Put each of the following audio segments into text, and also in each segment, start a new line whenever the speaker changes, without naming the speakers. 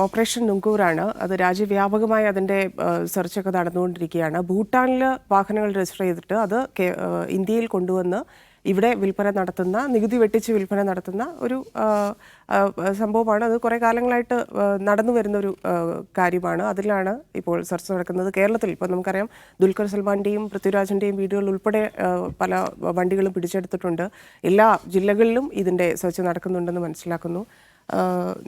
Operation നുങ്കൂറാണ്. അത് രാജ്യവ്യാപകമായി അതിൻ്റെ സെർച്ചൊക്കെ നടന്നുകൊണ്ടിരിക്കുകയാണ്. ഭൂട്ടാനിൽ വാഹനങ്ങൾ രജിസ്റ്റർ ചെയ്തിട്ട് അത് ഇന്ത്യയിൽ കൊണ്ടുവന്ന് ഇവിടെ വിൽപ്പന നടത്തുന്ന, നികുതി വെട്ടിച്ച് വിൽപ്പന നടത്തുന്ന ഒരു സംഭവമാണ്. അത് കുറേ കാലങ്ങളായിട്ട് നടന്നു വരുന്നൊരു കാര്യമാണ്. അതിലാണ് ഇപ്പോൾ സെർച്ച് നടക്കുന്നത്. കേരളത്തിൽ ഇപ്പോൾ നമുക്കറിയാം ദുൽഖർ സൽമാൻ്റെയും പൃഥ്വിരാജിൻ്റെയും വീടുകൾ ഉൾപ്പെടെ പല വണ്ടികളും പിടിച്ചെടുത്തിട്ടുണ്ട്. എല്ലാ ജില്ലകളിലും ഇതിൻ്റെ സെർച്ച് നടക്കുന്നുണ്ടെന്ന് മനസ്സിലാക്കുന്നു.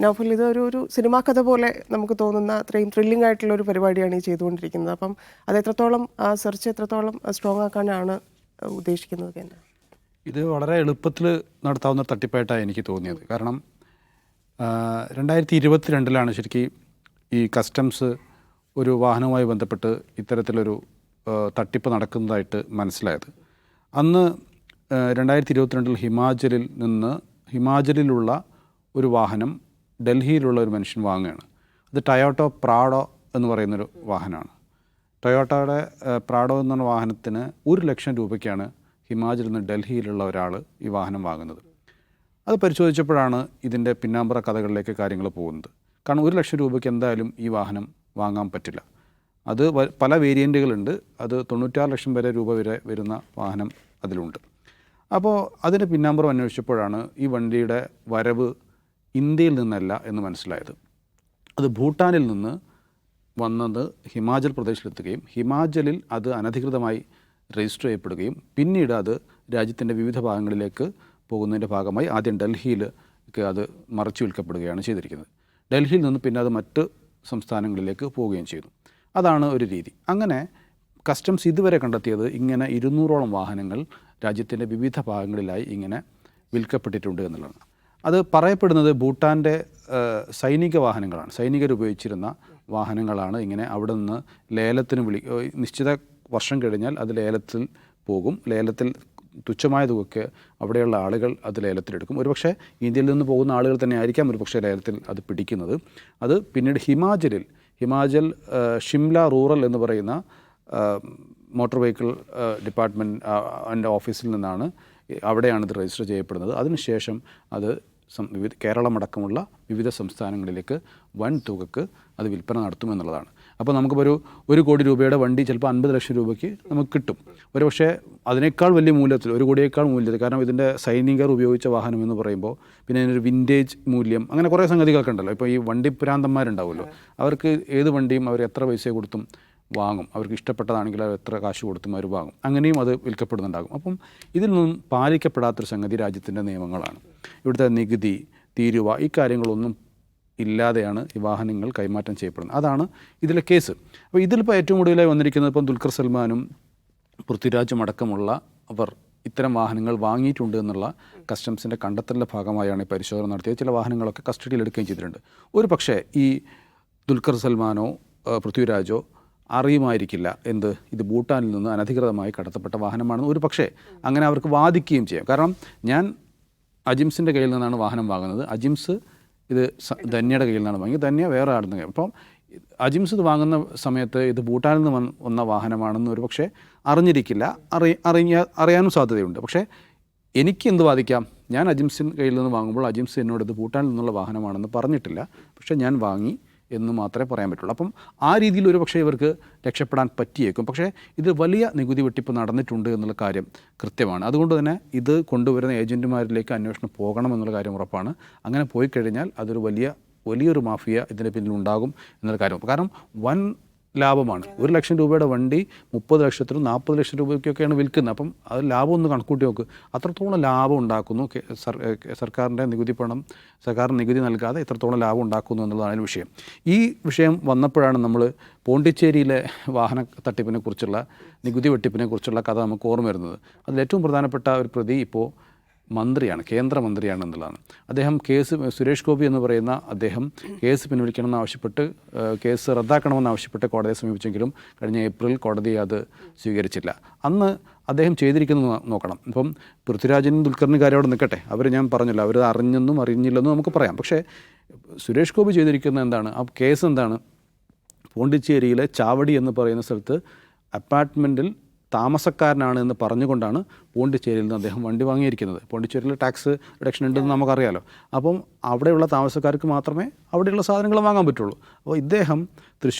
നൗഫൽ, ഇത് ഒരു സിനിമാ കഥ പോലെ നമുക്ക് തോന്നുന്ന അത്രയും ത്രില്ലിംഗ് ആയിട്ടുള്ള ഒരു പരിപാടിയാണ് ഈ ചെയ്തുകൊണ്ടിരിക്കുന്നത്. അപ്പം അത് എത്രത്തോളം സെർച്ച് എത്രത്തോളം സ്ട്രോങ് ആക്കാനാണ് ഉദ്ദേശിക്കുന്നത് കേന്ദ്രം?
ഇത് വളരെ എളുപ്പത്തിൽ നടത്താവുന്ന തട്ടിപ്പായിട്ടാണ് എനിക്ക് തോന്നിയത്. കാരണം 2022 ശരിക്കും ഈ കസ്റ്റംസ് ഒരു വാഹനവുമായി ബന്ധപ്പെട്ട് ഇത്തരത്തിലൊരു തട്ടിപ്പ് നടക്കുന്നതായിട്ട് മനസ്സിലായത്. അന്ന് 2022 ഹിമാചലിലുള്ള ഒരു വാഹനം ഡൽഹിയിലുള്ള ഒരു മനുഷ്യൻ വാങ്ങുകയാണ്. അത് ടൊയോട്ടോ പ്രാഡോ എന്ന് പറയുന്നൊരു വാഹനമാണ്. ടൊയോട്ടോയുടെ പ്രാഡോ എന്ന വാഹനത്തിന് 1 ലക്ഷം രൂപയ്ക്കാണ് ഹിമാചലിൽ നിന്ന് ഡൽഹിയിലുള്ള ഒരാൾ ഈ വാഹനം വാങ്ങുന്നത്. അത് പരിശോധിച്ചപ്പോഴാണ് ഇതിൻ്റെ പിന്നാമ്പുറ കഥകളിലേക്ക് കാര്യങ്ങൾ പോകുന്നത്. കാരണം 1 ലക്ഷം രൂപയ്ക്ക് എന്തായാലും ഈ വാഹനം വാങ്ങാൻ പറ്റില്ല. അത് പല വേരിയൻറ്റുകളുണ്ട്. അത് 96 ലക്ഷം രൂപ വരെ വരുന്ന വാഹനം അതിലുണ്ട്. അപ്പോൾ അതിൻ്റെ പിന്നാമ്പുറം അന്വേഷിച്ചപ്പോഴാണ് ഈ വണ്ടിയുടെ വരവ് ഇന്ത്യയിൽ നിന്നല്ല എന്ന് മനസ്സിലായത്. അത് ഭൂട്ടാനിൽ നിന്ന് വന്നത് ഹിമാചൽ പ്രദേശിലെത്തുകയും ഹിമാചലിൽ അത് അനധികൃതമായി രജിസ്റ്റർ ചെയ്യപ്പെടുകയും പിന്നീട് അത് രാജ്യത്തിൻ്റെ വിവിധ ഭാഗങ്ങളിലേക്ക് പോകുന്നതിൻ്റെ ഭാഗമായി ആദ്യം ഡൽഹിയിലേക്ക് അത് മറച്ചു വിൽക്കപ്പെടുകയാണ് ചെയ്തിരിക്കുന്നത്. ഡൽഹിയിൽ നിന്ന് പിന്നെ അത് മറ്റ് സംസ്ഥാനങ്ങളിലേക്ക് പോവുകയും ചെയ്തു. അതാണ് ഒരു രീതി. അങ്ങനെ കസ്റ്റംസ് ഇതുവരെ കണ്ടെത്തിയത് ഇങ്ങനെ 200ഓളം വാഹനങ്ങൾ രാജ്യത്തിൻ്റെ വിവിധ ഭാഗങ്ങളിലായി ഇങ്ങനെ വിൽക്കപ്പെട്ടിട്ടുണ്ട് എന്നുള്ളതാണ്. അത് പറയപ്പെടുന്നത് ഭൂട്ടാൻ്റെ സൈനിക വാഹനങ്ങളാണ്, സൈനികർ ഉപയോഗിച്ചിരുന്ന വാഹനങ്ങളാണ് ഇങ്ങനെ അവിടെ നിന്ന് ലേലത്തിന് നിശ്ചിത വർഷം കഴിഞ്ഞാൽ അത് ലേലത്തിൽ പോകും. ലേലത്തിൽ തുച്ഛമായ തുകയ്ക്ക് അവിടെയുള്ള ആളുകൾ അത് ലേലത്തിലെടുക്കും. ഒരുപക്ഷെ ഇന്ത്യയിൽ നിന്ന് പോകുന്ന ആളുകൾ തന്നെ ആയിരിക്കാം ഒരുപക്ഷെ ലേലത്തിൽ അത് പിടിക്കുന്നത്. അത് പിന്നീട് ഹിമാചൽ ഷിംല റൂറൽ എന്ന് പറയുന്ന മോട്ടോർ വെഹിക്കിൾ ഡിപ്പാർട്ട്മെൻറ്റ് ഓഫീസിൽ നിന്നാണ്, അവിടെയാണ് ഇത് രജിസ്റ്റർ ചെയ്യപ്പെടുന്നത്. അതിനുശേഷം അത് കേരളമടക്കമുള്ള വിവിധ സംസ്ഥാനങ്ങളിലേക്ക് വൻ തുകക്ക് അത് വിൽപ്പന നടത്തുമെന്നുള്ളതാണ്. അപ്പോൾ നമുക്കിപ്പോൾ 1 കോടി രൂപയുടെ വണ്ടി ചിലപ്പോൾ 50 ലക്ഷം രൂപയ്ക്ക് നമുക്ക് കിട്ടും. ഒരുപക്ഷെ അതിനേക്കാൾ വലിയ മൂല്യത്തിൽ, 1 കോടിയേക്കാൾ മൂല്യത്തിൽ, കാരണം ഇതിൻ്റെ സൈനികർ ഉപയോഗിച്ച വാഹനം എന്ന് പറയുമ്പോൾ പിന്നെ അതിനൊരു വിൻറ്റേജ് മൂല്യം, അങ്ങനെ കുറേ സംഗതികളൊക്കെ ഉണ്ടല്ലോ. ഇപ്പോൾ ഈ വണ്ടി ഭ്രാന്തന്മാരുണ്ടാവുമല്ലോ, അവർക്ക് ഏത് വണ്ടിയും അവർ എത്ര പൈസ കൊടുത്തും വാങ്ങും. അവർക്ക് ഇഷ്ടപ്പെട്ടതാണെങ്കിൽ അവർ എത്ര കാശ് കൊടുത്തും അവർ വാങ്ങും. അങ്ങനെയും അത് വിൽക്കപ്പെടുന്നുണ്ടാകും. അപ്പം ഇതിൽ നിന്നും പാലിക്കപ്പെടാത്തൊരു സംഗതി രാജ്യത്തിൻ്റെ നിയമങ്ങളാണ്. ഇവിടുത്തെ നികുതി, തീരുവ, ഈ കാര്യങ്ങളൊന്നും ഇല്ലാതെയാണ് ഈ വാഹനങ്ങൾ കൈമാറ്റം ചെയ്യപ്പെടുന്നത്. അതാണ് ഇതിലെ കേസ്. അപ്പോൾ ഇതിലിപ്പോൾ ഏറ്റവും കൂടുതലായി വന്നിരിക്കുന്നത് ഇപ്പം ദുൽഖർ സൽമാനും പൃഥ്വിരാജും അടക്കമുള്ള അവർ ഇത്തരം വാഹനങ്ങൾ വാങ്ങിയിട്ടുണ്ട് എന്നുള്ള കസ്റ്റംസിൻ്റെ കണ്ടെത്തലിൻ്റെ ഭാഗമായാണ് ഈ പരിശോധന നടത്തിയത്. ചില വാഹനങ്ങളൊക്കെ കസ്റ്റഡിയിലെടുക്കുകയും ചെയ്തിട്ടുണ്ട്. ഒരു പക്ഷേ ഈ ദുൽഖർ സൽമാനോ പൃഥ്വിരാജോ അറിയുമായിരിക്കില്ല ഇത് ഭൂട്ടാനിൽ നിന്ന് അനധികൃതമായി കടത്തപ്പെട്ട വാഹനമാണെന്ന്. ഒരു പക്ഷേ അങ്ങനെ അവർക്ക് വാദിക്കുകയും ചെയ്യാം. കാരണം ഞാൻ അജിംസിൻ്റെ കയ്യിൽ നിന്നാണ് വാഹനം വാങ്ങുന്നത്, അജിംസ് ഇത് ധന്യയുടെ കയ്യിൽ നിന്നാണ് വാങ്ങിയത്, ധന്യ വേറെ ആടുന്ന കയ്യിൽ. അപ്പം അജിംസ് ഇത് വാങ്ങുന്ന സമയത്ത് ഇത് ഭൂട്ടാനിൽ നിന്ന് വന്ന വാഹനമാണെന്ന് ഒരു പക്ഷേ അറിഞ്ഞിരിക്കില്ല, അറിയാനും സാധ്യതയുണ്ട്. പക്ഷേ എനിക്ക് എന്ത് വാദിക്കാം? ഞാൻ അജിംസിൻ കയ്യിൽ നിന്ന് വാങ്ങുമ്പോൾ അജിംസ് എന്നോട് ഇത് ഭൂട്ടാനിൽ നിന്നുള്ള വാഹനമാണെന്ന് പറഞ്ഞിട്ടില്ല, പക്ഷേ ഞാൻ വാങ്ങി എന്ന് മാത്രമേ പറയാൻ പറ്റുള്ളൂ. അപ്പം ആ രീതിയിൽ ഒരു പക്ഷേ ഇവർക്ക് രക്ഷപ്പെടാൻ പറ്റിയേക്കും. പക്ഷേ ഇത് വലിയ നികുതി വെട്ടിപ്പ് നടന്നിട്ടുണ്ട് എന്നുള്ള കാര്യം കൃത്യമാണ്. അതുകൊണ്ട് തന്നെ ഇത് കൊണ്ടുവരുന്ന ഏജൻറ്റുമാരിലേക്ക് അന്വേഷണം പോകണമെന്നുള്ള കാര്യം ഉറപ്പാണ്. അങ്ങനെ പോയി കഴിഞ്ഞാൽ അതൊരു വലിയൊരു മാഫിയ ഇതിൻ്റെ പിന്നിലുണ്ടാകും എന്നുള്ള കാര്യം. കാരണം വൻ ലാഭമാണ്. 1 ലക്ഷം രൂപയുടെ വണ്ടി 30 ലക്ഷത്തിനും 40 ലക്ഷം രൂപയ്ക്കൊക്കെയാണ് വിൽക്കുന്നത്. അപ്പം അത് ലാഭം ഒന്ന് കണക്കൂട്ടി നോക്ക്, അത്രത്തോളം ലാഭം ഉണ്ടാക്കുന്നു. സർക്കാരിൻ്റെ സർക്കാരിന് നികുതി നൽകാതെ എത്രത്തോളം ലാഭം ഉണ്ടാക്കുന്നു എന്നുള്ളതാണ് വിഷയം. ഈ വിഷയം വന്നപ്പോഴാണ് നമ്മൾ പോണ്ടിച്ചേരിയിലെ വാഹന തട്ടിപ്പിനെ കുറിച്ചുള്ള, നികുതി വെട്ടിപ്പിനെ കുറിച്ചുള്ള കഥ നമുക്ക് ഓർമ്മ വരുന്നത്. അതിലേറ്റവും പ്രധാനപ്പെട്ട ഒരു പ്രതി ഇപ്പോൾ മന്ത്രിയാണ്, കേന്ദ്രമന്ത്രിയാണ് എന്നുള്ളതാണ്. അദ്ദേഹം സുരേഷ് ഗോപി എന്ന് പറയുന്ന അദ്ദേഹം കേസ് പിൻവലിക്കണമെന്ന് ആവശ്യപ്പെട്ട്, കേസ് റദ്ദാക്കണമെന്ന് ആവശ്യപ്പെട്ട് കോടതിയെ സമീപിച്ചെങ്കിലും കഴിഞ്ഞ ഏപ്രിൽ കോടതി അത് സ്വീകരിച്ചില്ല. അന്ന് അദ്ദേഹം ചെയ്തിരിക്കുന്നത് നോക്കണം. ഇപ്പം പൃഥ്വിരാജിനും ദുൽഖറിനും കാര്യം അവിടെ നിൽക്കട്ടെ, ഞാൻ പറഞ്ഞല്ലോ, അവർ അറിഞ്ഞെന്നും അറിഞ്ഞില്ലെന്നും നമുക്ക് പറയാം. പക്ഷേ സുരേഷ് ഗോപി ചെയ്തിരിക്കുന്നത് എന്താണ്? ആ കേസ് എന്താണ്? പോണ്ടിച്ചേരിയിലെ ചാവടി എന്ന് പറയുന്ന സ്ഥലത്ത് അപ്പാർട്ട്മെൻറ്റിൽ താമസക്കാരനാണ് എന്ന് പറഞ്ഞുകൊണ്ടാണ് പോണ്ടിച്ചേരിയിൽ നിന്ന് അദ്ദേഹം വണ്ടി വാങ്ങിയിരിക്കുന്നത്. പോണ്ടിച്ചേരിയിൽ ടാക്സ് റിഡക്ഷൻ ഉണ്ടെന്ന് നമുക്കറിയാലോ. അപ്പം അവിടെയുള്ള താമസക്കാർക്ക് മാത്രമേ അവിടെയുള്ള സാധനങ്ങൾ വാങ്ങാൻ പറ്റുള്ളൂ. അപ്പോൾ ഇദ്ദേഹം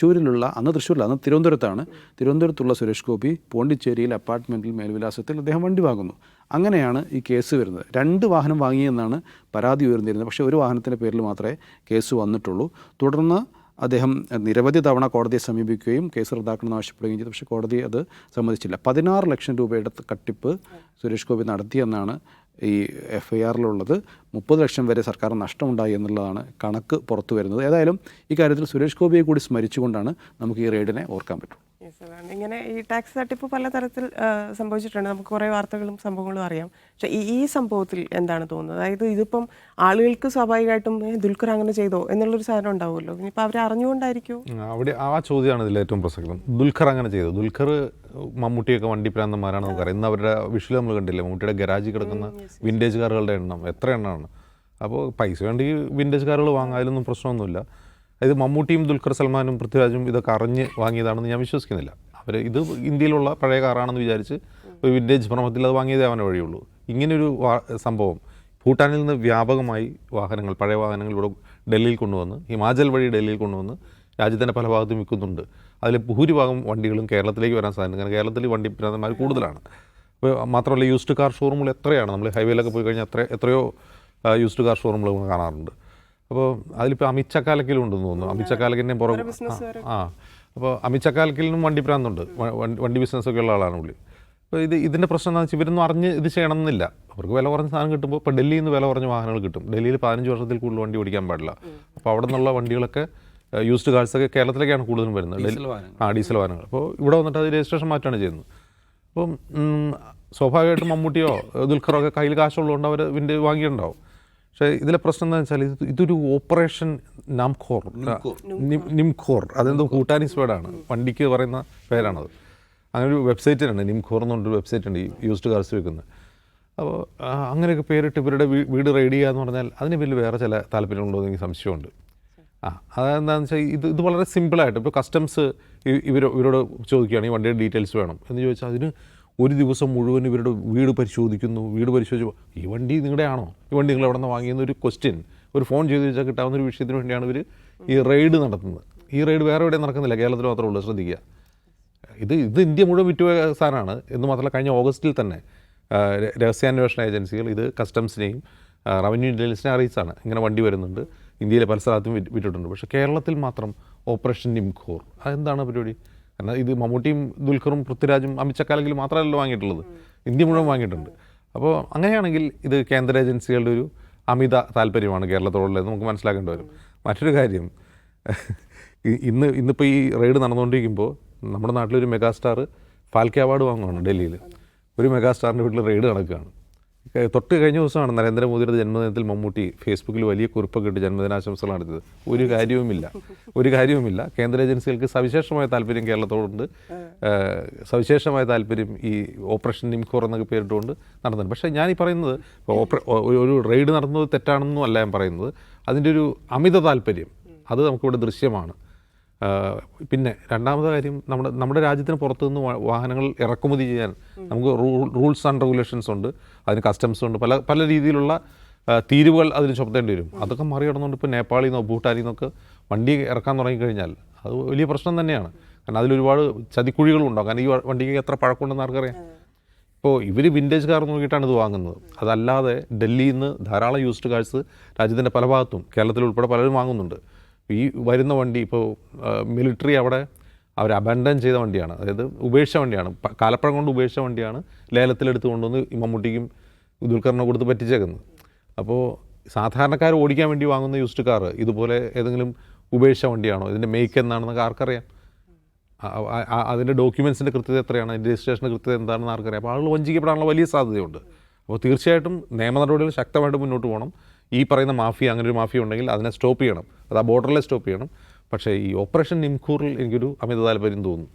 അന്ന് തിരുവനന്തപുരത്താണ്. തിരുവനന്തപുരത്തുള്ള സുരേഷ് ഗോപി പോണ്ടിച്ചേരിയിൽ അപ്പാർട്ട്മെൻറ്റിൽ മേൽവിലാസത്തിൽ അദ്ദേഹം വണ്ടി വാങ്ങുന്നു. അങ്ങനെയാണ് ഈ കേസ് വരുന്നത്. 2 വാഹനം വാങ്ങിയെന്നാണ് പരാതി ഉയർന്നിരുന്നത്. പക്ഷേ ഒരു വാഹനത്തിൻ്റെ പേരിൽ മാത്രമേ കേസ് വന്നിട്ടുള്ളൂ. തുടർന്ന് അദ്ദേഹം നിരവധി തവണ കോടതിയെ സമീപിക്കുകയും കേസ് റദ്ദാക്കണമെന്ന് ആവശ്യപ്പെടുകയും ചെയ്തു. പക്ഷേ കോടതി അത് സമ്മതിച്ചില്ല. 16 ലക്ഷം രൂപയുടെ തട്ടിപ്പ് സുരേഷ് ഗോപി നടത്തിയെന്നാണ് ഈ FIR-ലുള്ളത്. 30 ലക്ഷം വരെ സർക്കാർ നഷ്ടമുണ്ടായി എന്നുള്ളതാണ് കണക്ക് പുറത്തു വരുന്നത്. ഏതായാലും ഈ കാര്യത്തിൽ സുരേഷ് ഗോപിയെ കൂടി സ്മരിച്ചുകൊണ്ടാണ് നമുക്ക് ഈ റെയ്ഡിനെ ഓർക്കാൻ പറ്റും.
ഇങ്ങനെ ഈ ടാക്സ് തട്ടിപ്പ് പലതരത്തിൽ സംഭവിച്ചിട്ടുണ്ട്. നമുക്ക് കുറേ വാർത്തകളും സംഭവങ്ങളും അറിയാം. പക്ഷേ ഈ സംഭവത്തിൽ എന്താണ് തോന്നുന്നത്? അതായത് ഇതിപ്പം ആളുകൾക്ക് സ്വാഭാവികമായിട്ടും ദുൽഖർ അങ്ങനെ ചെയ്തോ എന്നുള്ളൊരു സാധനം ഉണ്ടാവുമല്ലോ. ഇനിയിപ്പോൾ അവരെ അറിഞ്ഞുകൊണ്ടായിരിക്കും.
അവിടെ ആ ചോദ്യമാണ് ഇതിൽ ഏറ്റവും പ്രസക്തം. ദുൽഖർ അങ്ങനെ ചെയ്തു. ദുൽഖർ മമ്മൂട്ടിയൊക്കെ വണ്ടി പ്രാന്തന്മാരാണ് നമുക്കറിയാം. ഇന്ന് അവരുടെ വിഷ്വൽ നമ്മൾ കണ്ടില്ലേ, മമ്മൂട്ടിയുടെ ഗരാജിൽ കിടക്കുന്ന വിൻറ്റേജ് കാറുകളുടെ എണ്ണം എത്ര എണ്ണമാണ്. അപ്പോൾ പൈസ വേണ്ടി വിൻറ്റേജ് കാറുകൾ വാങ്ങാൻ അതിലൊന്നും പ്രശ്നമൊന്നുമില്ല. ഇത് മമ്മൂട്ടിയും ദുൽഖർ സൽമാനും പൃഥ്വിരാജും ഇതൊക്കെ അറിഞ്ഞ് വാങ്ങിയതാണെന്ന് ഞാൻ വിശ്വസിക്കുന്നില്ല. ഇത് ഇന്ത്യയിലുള്ള പഴയ കാറാണെന്ന് വിചാരിച്ച് ഒരു വിൻറ്റേജ് ഭ്രമത്തിൽ അത് വാങ്ങിയതേ അവനെ വഴിയുള്ളൂ. ഇങ്ങനൊരു സംഭവം ഭൂട്ടാനിൽ നിന്ന് വ്യാപകമായി പഴയ വാഹനങ്ങൾ ഇവിടെ ഡൽഹിയിൽ കൊണ്ടുവന്ന്, ഹിമാചൽ വഴി ഡൽഹിയിൽ കൊണ്ടുവന്ന് രാജ്യത്തിൻ്റെ പല ഭാഗത്തും വിൽക്കുന്നുണ്ട്. അതിൽ ഭൂരിഭാഗം വണ്ടികളും കേരളത്തിലേക്ക് വരാൻ സാധ്യത. കാരണം കേരളത്തിൽ വണ്ടി ഭ്രാന്തന്മാർ കൂടുതലാണ്. അപ്പോൾ മാത്രമല്ല യൂസ്ഡ് കാർ ഷോറൂമുകൾ എത്രയാണ്. നമ്മൾ ഹൈവേയിലൊക്കെ പോയി കഴിഞ്ഞാൽ എത്രയോ യൂസ്ഡ് കാർ ഷോറൂമുകൾ കാണാറുണ്ട്. അപ്പോൾ അതിലിപ്പോൾ അമിത് ചക്കാലക്കലും ഉണ്ടെന്ന് തോന്നുന്നു. അമിത് ചക്കാലക്കിൻ്റെ അപ്പോൾ അമിത് ചക്കാലക്കലിനും വണ്ടി പ്രാന്തുണ്ട്. വണ്ടി ബിസിനസ്സൊക്കെ ഉള്ള ആളാണ് പുള്ളി. അപ്പോൾ ഇതിൻ്റെ പ്രശ്നം എന്താണെന്ന് വെച്ചാൽ ഇവരൊന്നും അറിഞ്ഞ് ഇത് ചെയ്യണമെന്നില്ല. അവർക്ക് വില കുറഞ്ഞ സാധനം കിട്ടുമ്പോൾ ഇപ്പോൾ ഡൽഹിയിൽ നിന്ന് വില കുറഞ്ഞ വാഹനങ്ങൾ കിട്ടും. ഡൽഹിയിൽ 15 വർഷത്തിൽ കൂടുതൽ വണ്ടി ഓടിക്കാൻ പാടില്ല. അപ്പോൾ അവിടെ നിന്നുള്ള വണ്ടികളൊക്കെ യൂസ്ഡ് കാർസൊക്കെ കേരളത്തിലേക്കാണ് കൂടുതലും വരുന്നത്. ഡീസൽ വാഹനങ്ങൾ. അപ്പോൾ ഇവിടെ വന്നിട്ട് അത് രജിസ്ട്രേഷൻ മാറ്റാണ് ചെയ്യുന്നത്. അപ്പം സ്വാഭാവികമായിട്ടും മമ്മൂട്ടിയോ ദുൽഖറോ ഒക്കെ കയ്യിൽ കാശുള്ളതുകൊണ്ട് അവർ വിൻഡ് വാങ്ങിയിട്ടുണ്ടാവും. പക്ഷേ ഇതിലെ പ്രശ്നം എന്താണെന്ന് വെച്ചാൽ ഇതൊരു ഓപ്പറേഷൻ നിംഖോർ അതെന്തോ ഭൂട്ടാനീസ് വേർഡാണ്. വണ്ടിക്ക് പറയുന്ന പേരാണത്. അങ്ങനെ ഒരു വെബ്സൈറ്റിനാണ് നിംഖോർ എന്ന് പറഞ്ഞൊരു വെബ്സൈറ്റ് ഉണ്ട് ഈ യൂസ്ഡ് കാർസ് വെക്കുന്നത്. അപ്പോൾ അങ്ങനെയൊക്കെ പേരിട്ട് ഇവരുടെ വീട് റെയ്ഡ് ചെയ്യുക എന്ന് പറഞ്ഞാൽ അതിന് വലിയ വേറെ ചില താല്പര്യമുണ്ടോ എന്ന് എനിക്ക് സംശയമുണ്ട്. അതെന്താണെന്ന് വെച്ചാൽ ഇത് വളരെ സിമ്പിളായിട്ട് ഇപ്പോൾ കസ്റ്റംസ് ഇവരോട് ചോദിക്കുകയാണ് ഈ വണ്ടിയുടെ ഡീറ്റെയിൽസ് വേണം എന്ന് ചോദിച്ചാൽ അതിന് ഒരു ദിവസം മുഴുവൻ ഇവരുടെ വീട് പരിശോധിക്കുന്നു. വീട് പരിശോധിച്ച് ഈ വണ്ടി നിങ്ങളുടെ ആണോ, ഈ വണ്ടി നിങ്ങൾ എവിടെ നിന്ന് വാങ്ങിയെന്ന് ഒരു ക്വസ്റ്റ്യൻ ഒരു ഫോൺ ചെയ്ത് വെച്ചാൽ കിട്ടാവുന്ന ഒരു വിഷയത്തിന് വേണ്ടിയാണ് ഇവർ ഈ റെയ്ഡ് നടത്തുന്നത്. ഈ റെയ്ഡ് വേറെ എവിടെയും നടക്കുന്നില്ല, കേരളത്തിൽ മാത്രമേ ഉള്ളൂ. ശ്രദ്ധിക്കുക, ഇത് ഇന്ത്യ മുഴുവൻ വിറ്റുപോയ സാധനമാണ് എന്ന് മാത്രമല്ല കഴിഞ്ഞ ഓഗസ്റ്റിൽ തന്നെ രഹസ്യാന്വേഷണ ഏജൻസികൾ ഇത് കസ്റ്റംസിനെയും റവന്യൂ ഇൻ്റലിജൻസിനെ അറിയിച്ചാണ് ഇങ്ങനെ വണ്ടി വരുന്നുണ്ട്, ഇന്ത്യയിലെ പല സ്ഥലത്തും വിറ്റിട്ടുണ്ട്. പക്ഷേ കേരളത്തിൽ മാത്രം ഓപ്പറേഷൻ നിംഖോർ. അതെന്താണ് പരിപാടി? കാരണം ഇത് മമ്മൂട്ടിയും ദുൽഖറും പൃഥ്വിരാജും അമിത് ചക്കാലക്കലും മാത്രമല്ലല്ലോ വാങ്ങിയിട്ടുള്ളത്, ഇന്ത്യ മുഴുവൻ വാങ്ങിയിട്ടുണ്ട്. അപ്പോൾ അങ്ങനെയാണെങ്കിൽ ഇത് കേന്ദ്ര ഏജൻസികളുടെ ഒരു അമിത താല്പര്യമാണ് കേരളത്തോടുള്ളത് നമുക്ക് മനസ്സിലാക്കേണ്ടി വരും. മറ്റൊരു കാര്യം, ഇന്നിപ്പോൾ ഈ റെയ്ഡ് നടന്നുകൊണ്ടിരിക്കുമ്പോൾ നമ്മുടെ നാട്ടിലൊരു മെഗാസ്റ്റാർ ഫാൽക്കെ അവാർഡ് വാങ്ങുകയാണ് ഡൽഹിയിൽ. ഒരു മെഗാസ്റ്റാറിൻ്റെ വീട്ടിൽ റെയ്ഡ് നടക്കുകയാണ്. തൊട്ട് കഴിഞ്ഞ ദിവസമാണ് നരേന്ദ്രമോദിയുടെ ജന്മദിനത്തിൽ മമ്മൂട്ടി ഫേസ്ബുക്കിൽ വലിയ കുറിപ്പൊക്കെ ഇട്ട് ജന്മദിനാശംസകൾ നടത്തിയത്. ഒരു കാര്യവുമില്ല. കേന്ദ്ര ഏജൻസികൾക്ക് സവിശേഷമായ താല്പര്യം കേരളത്തോടുണ്ട്. സവിശേഷമായ താല്പര്യം ഈ ഓപ്പറേഷൻ നിംഖോർ എന്നൊക്കെ പേരിട്ടുകൊണ്ട് നടന്നത്. പക്ഷേ ഞാൻ ഈ പറയുന്നത് ഒരു റെയ്ഡ് നടന്നത് തെറ്റാണെന്നും അല്ല ഞാൻ പറയുന്നത്. അതിൻ്റെ ഒരു അമിത താല്പര്യം അത് നമുക്കിവിടെ ദൃശ്യമാണ്. പിന്നെ രണ്ടാമത്തെ കാര്യം, നമ്മുടെ രാജ്യത്തിന് പുറത്തുനിന്ന് വാഹനങ്ങൾ ഇറക്കുമതി ചെയ്യാൻ നമുക്ക് റൂൾസ് ആൻഡ് റെഗുലേഷൻസ് ഉണ്ട്, അതിന് കസ്റ്റംസ് ഉണ്ട്, പല രീതിയിലുള്ള തീരുവകൾ അതിന് ചുമത്തേണ്ടി വരും. അതൊക്കെ മറികടന്നുകൊണ്ട് ഇപ്പോൾ നേപ്പാളിൽ നിന്നോ ഭൂട്ടാനിൽ നിന്നൊക്കെ വണ്ടി ഇറക്കാൻ തുടങ്ങിക്കഴിഞ്ഞാൽ അത് വലിയ പ്രശ്നം തന്നെയാണ്. കാരണം അതിലൊരുപാട് ചതിക്കുഴികളും ഉണ്ടാകും. കാരണം ഈ വണ്ടിക്ക് എത്ര പഴക്കമുണ്ടെന്ന് ആർക്കറിയാം. ഇപ്പോൾ ഇവർ വിൻറ്റേജ് കാർ നോക്കിയിട്ടാണ് ഇത് വാങ്ങുന്നത്. അതല്ലാതെ ഡൽഹിയിൽ നിന്ന് ധാരാളം യൂസ്ഡ് കാർസ് രാജ്യത്തിൻ്റെ പല ഭാഗത്തും കേരളത്തിൽ ഉൾപ്പെടെ പലരും വാങ്ങുന്നുണ്ട്. ഈ വരുന്ന വണ്ടി ഇപ്പോൾ മിലിറ്ററി അവിടെ അവർ അബൻഡൻ ചെയ്ത വണ്ടിയാണ്, അതായത് ഉപേക്ഷിച്ച വണ്ടിയാണ്, കാലപ്പഴം കൊണ്ട് ഉപേക്ഷിച്ച വണ്ടിയാണ് ലേലത്തിലെടുത്ത് കൊണ്ടുവന്ന് ഈ മമ്മൂട്ടിക്കും ദുൽഖറിനെ കൊടുത്ത് പറ്റിച്ചേക്കുന്നത്. അപ്പോൾ സാധാരണക്കാർ ഓടിക്കാൻ വേണ്ടി വാങ്ങുന്ന യൂസ്ഡ് കാർ ഇതുപോലെ ഏതെങ്കിലും ഉപേക്ഷിച്ച വണ്ടിയാണോ, ഇതിൻ്റെ മേക്ക് എന്താണെന്നൊക്കെ ആർക്കറിയാം? അതിൻ്റെ ഡോക്യുമെൻസിൻ്റെ കൃത്യത എത്രയാണ്, അതിൻ്റെ രജിസ്ട്രേഷൻ്റെ കൃത്യത എന്താണെന്ന് ആർക്കറിയാം? അപ്പോൾ ആളുകൾ വഞ്ചിക്കപ്പെടാനുള്ള വലിയ സാധ്യതയുണ്ട്. അപ്പോൾ തീർച്ചയായിട്ടും നിയമ നടപടികൾ ശക്തമായിട്ട് മുന്നോട്ട് പോകണം. ഈ പറയുന്ന മാഫിയ, അങ്ങനെ ഒരു മാഫിയ ഉണ്ടെങ്കിൽ അതിനെ സ്റ്റോപ്പ് ചെയ്യണം, അത് ആ ബോർഡറിലെ സ്റ്റോപ്പ് ചെയ്യണം. പക്ഷേ ഈ ഓപ്പറേഷൻ നിംഖോറിൽ എനിക്കൊരു അമിത താല്പര്യം തോന്നുന്നു.